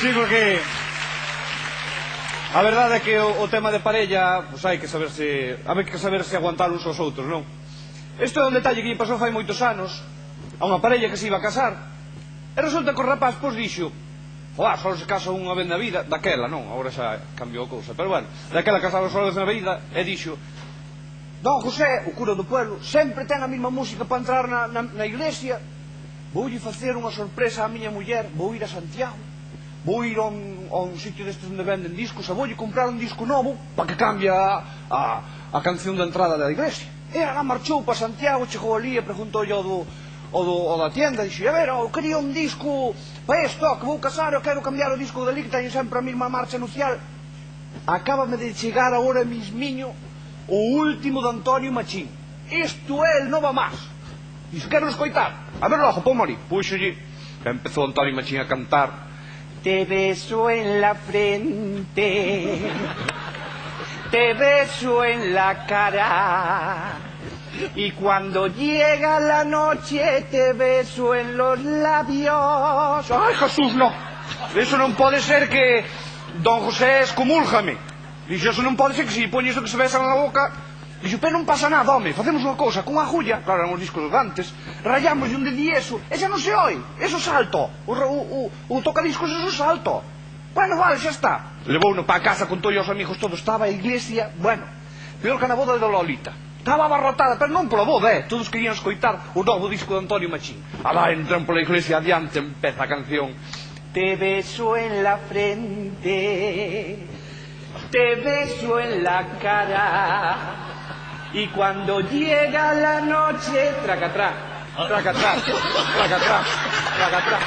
Sí, porque a verdade é que o tema de parella, pois hai que saberse aguantar uns aos outros, non? Isto é un detalle que lle pasou fai moitos anos a unha parella que se iba a casar, e resulta que o rapaz, pois, dixo: "Joa, só se casa unha vez na vida", daquela, non, agora xa cambiou a cousa, pero bueno, daquela casaba só unha vez na vida, e dixo: "Don José, o cura do pueblo, sempre ten a mesma música para entrar na iglesia. Voulle facer unha sorpresa á miña muller, vou ir a Santiago, vou ir a un sitio destes onde venden discos, e voulle comprar un disco novo para que cambie a canción da entrada da iglesia." E ela marchou para Santiago, chegou ali e preguntou ao da tienda, dixo: "A ver, eu quería un disco para isto, que vou casar, eu quero cambiar o disco dali que teñen sempre a mesma marcha anuncial." Acábame de chegar agora mismiño o último de Antonio Machín. Isto é el nova más. Dixo: "Quero escoitar." "A ver logo, pon ali." Puxolle, e empezou Antonio Machín a cantar: "Te beso en la frente, te beso en la cara, y cuando llega la noche te beso en los labios." "Ai, Jesús, no. Eso non pode ser que Don José excomúlgame." Dixo: "Eso non pode ser que se lle poñe iso que se besan na boca." Dixo: "Pero non pasa nada, home, facemos unha cousa, con a agulla", claro, eran os discos dantes, "rayamos de onde di eso, e xa non se oi, eso salto, o tocadiscos eso salto." "Bueno, vale, xa está." Levouno para a casa con todos os amigos, todo estaba a iglesia, bueno, peor que na boda de Lolita. Estaba abarrotada, pero non pola boda, todos querían escoitar o novo disco de Antonio Machín. Alá entran pola iglesia adiante, empeza a canción: "Te beso en la frente, te beso en la cara, y cuando llega la noche..." Tracatrá, tracatrá, tracatrá, tracatrá.